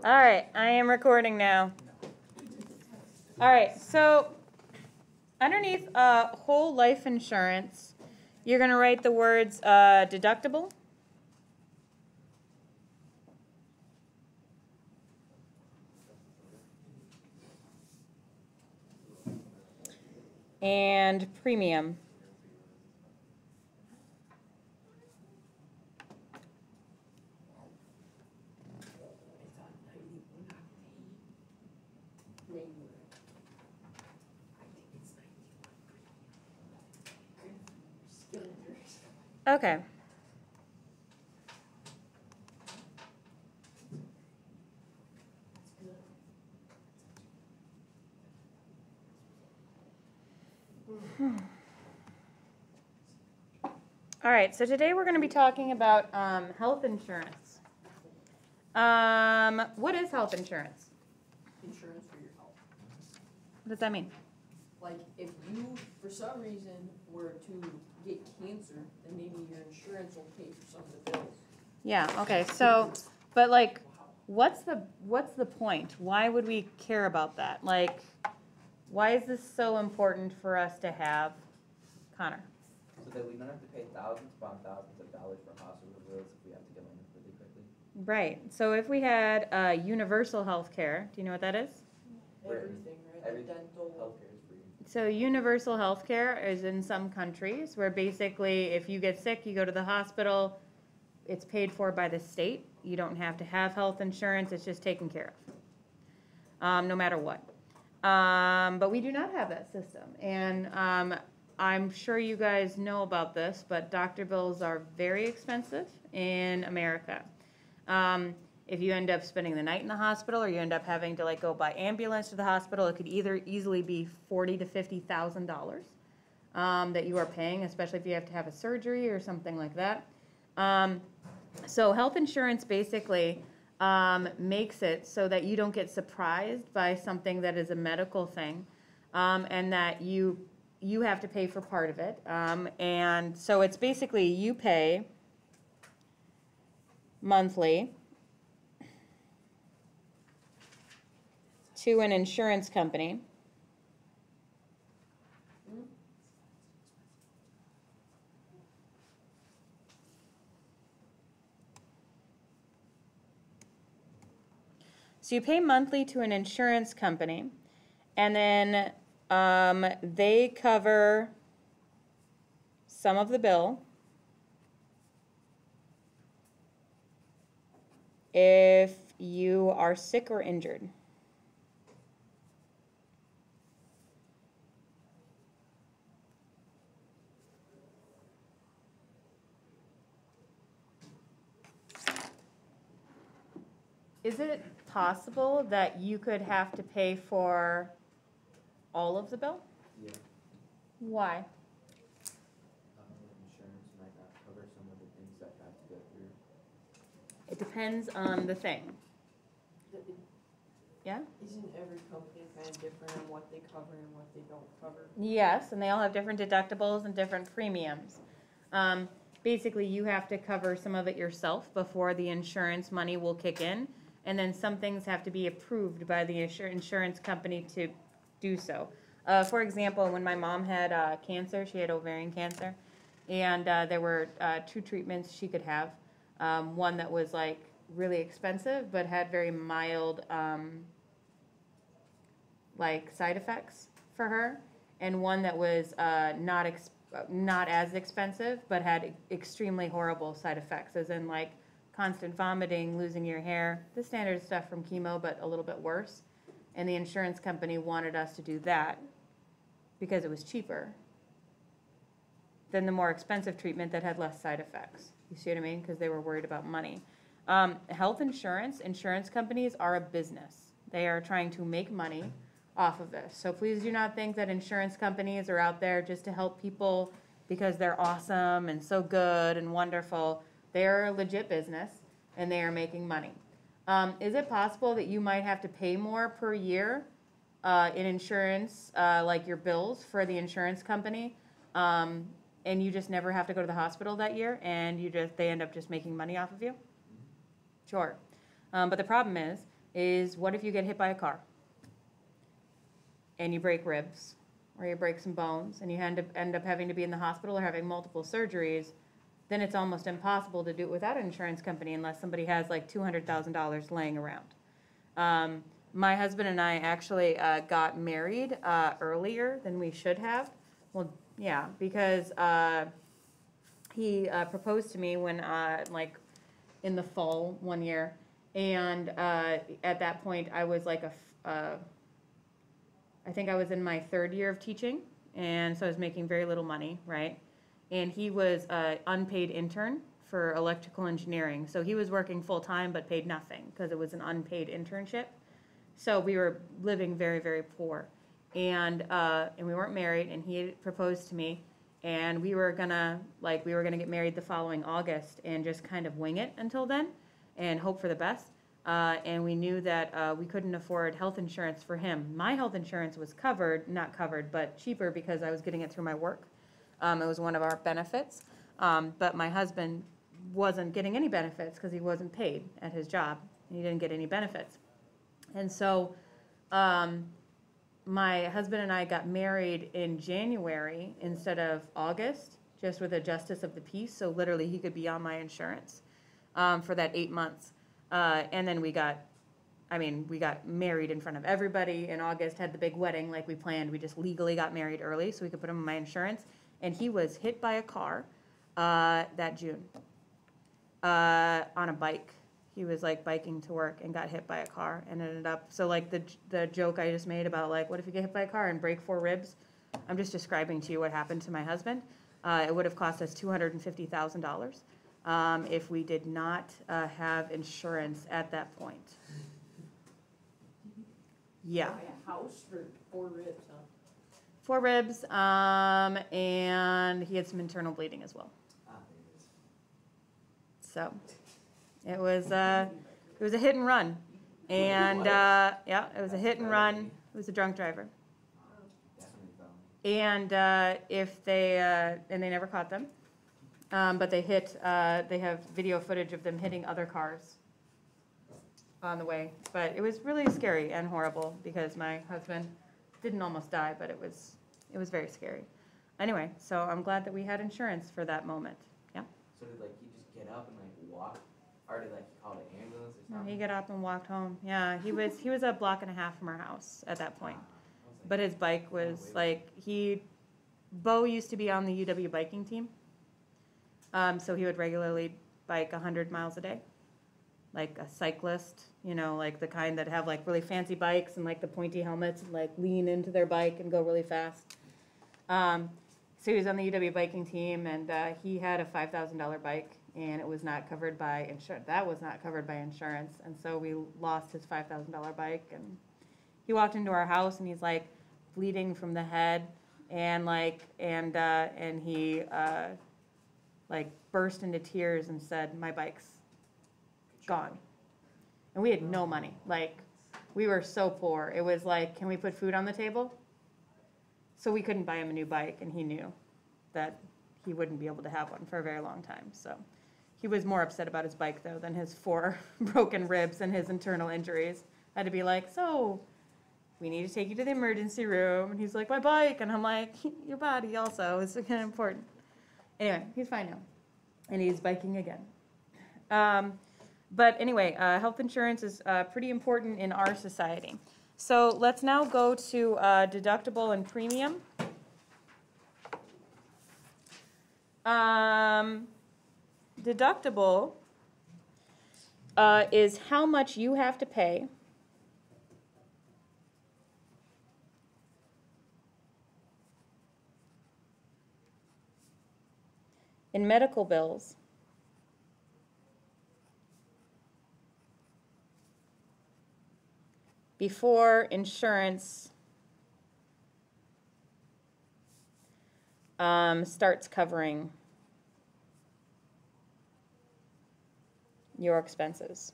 All right, I am recording now. All right, so underneath whole life insurance, you're going to write the words deductible, and premium. Okay. All right, so today we're going to be talking about health insurance. What is health insurance? Insurance for your health. What does that mean? Like, if you, for some reason, were to get cancer, then maybe your insurance will pay for some of the bills. Yeah, okay, so, but like, what's the point? Why would we care about that? Like, why is this so important for us to have? Connor? So that we don't have to pay thousands upon thousands of dollars for hospital bills if we have to go in really quickly. Right, so if we had universal health care, do you know what that is? Everything, right? Every Like dental. healthcare is free. So universal health care is in some countries where basically if you get sick, you go to the hospital, it's paid for by the state. You don't have to have health insurance, it's just taken care of, no matter what. But we do not have that system. And I'm sure you guys know about this, but doctor bills are very expensive in America. If you end up spending the night in the hospital, or you end up having to like go by ambulance to the hospital, it could either easily be $40,000 to $50,000 that you are paying, especially if you have to have a surgery or something like that. So health insurance basically makes it so that you don't get surprised by something that is a medical thing, and that you have to pay for part of it. And so it's basically you pay monthly to an insurance company. So you pay monthly to an insurance company, and then they cover some of the bill if you are sick or injured. Is it possible that you could have to pay for all of the bill? Yeah. Why? Insurance might not cover some of the things that have to go through. It depends on the thing. Yeah? Isn't every company kind of different on what they cover and what they don't cover? Yes, and they all have different deductibles and different premiums. Basically, you have to cover some of it yourself before the insurance money will kick in, and then some things have to be approved by the insurance company to do so. For example, when my mom had cancer, she had ovarian cancer, and there were 2 treatments she could have. One that was like really expensive but had very mild like side effects for her, and one that was not as expensive but had extremely horrible side effects, as in like constant vomiting, losing your hair, the standard stuff from chemo, but a little bit worse. And the insurance company wanted us to do that because it was cheaper than the more expensive treatment that had less side effects. You see what I mean? Because they were worried about money. Health insurance companies are a business. They are trying to make money off of this. So please do not think that insurance companies are out there just to help people because they're awesome and so good and wonderful. They're a legit business, and they are making money. Is it possible that you might have to pay more per year in insurance, like your bills for the insurance company, and you just never have to go to the hospital that year, and they end up just making money off of you? Sure. But the problem is is what if you get hit by a car and you break ribs or you break some bones and you end up having to be in the hospital or having multiple surgeries, then it's almost impossible to do it without an insurance company unless somebody has like $200,000 laying around. My husband and I actually got married earlier than we should have. Well, yeah, because he proposed to me when like in the fall one year, and at that point I was like I think I was in my 3rd year of teaching, and so I was making very little money, right? And he was an unpaid intern for electrical engineering, so he was working full-time but paid nothing because it was an unpaid internship. So we were living very, very poor, and we weren't married, and he had proposed to me, and we were gonna get married the following August and just kind of wing it until then and hope for the best. And we knew that we couldn't afford health insurance for him. My health insurance was not covered, but cheaper because I was getting it through my work. It was one of our benefits. But my husband wasn't getting any benefits because he wasn't paid at his job. And he didn't get any benefits. And so my husband and I got married in January instead of August, just with a justice of the peace. So literally he could be on my insurance for that 8 months. And then we got married in front of everybody in August, had the big wedding like we planned. We just legally got married early so we could put him on my insurance. And he was hit by a car that June on a bike. He was like biking to work and got hit by a car and ended up, so like the joke I just made about like, what if you get hit by a car and break 4 ribs? I'm just describing to you what happened to my husband. It would have cost us $250,000. If we did not have insurance at that point. Yeah. Buy a house for 4 ribs, huh? 4 ribs, and he had some internal bleeding as well. So it was a hit and run, and yeah, it was a hit and run. It was a drunk driver, and they never caught them. But they have video footage of them hitting other cars on the way. But it was really scary and horrible because my husband didn't almost die, but it was very scary. Anyway, so I'm glad that we had insurance for that moment. Yeah. So did like he just get up and like walk, or did like he call the ambulance or No, something? he got up and walked home. Yeah, he was a block and a half from our house at that point. But his bike was like Bo used to be on the UW biking team. So he would regularly bike 100 miles a day, like a cyclist, like the kind that have like really fancy bikes and like the pointy helmets and like lean into their bike and go really fast. So he was on the UW biking team, and he had a $5,000 bike, and it was not covered by insurance. That was not covered by insurance, and so we lost his $5,000 bike. And he walked into our house, and he's like bleeding from the head, and he like burst into tears and said, "My bike's gone." And we had no money. Like, we were so poor. It was like, can we put food on the table? So we couldn't buy him a new bike, and he knew that he wouldn't be able to have one for a very long time. So he was more upset about his bike, though, than his 4 broken ribs and his internal injuries. I had to be like, so we need to take you to the emergency room. And he's like, my bike. And I'm like, your body also is kind of important. Anyway, he's fine now, and he's biking again. But anyway, health insurance is pretty important in our society. So let's now go to deductible and premium. Deductible is how much you have to pay in medical bills before insurance starts covering your expenses.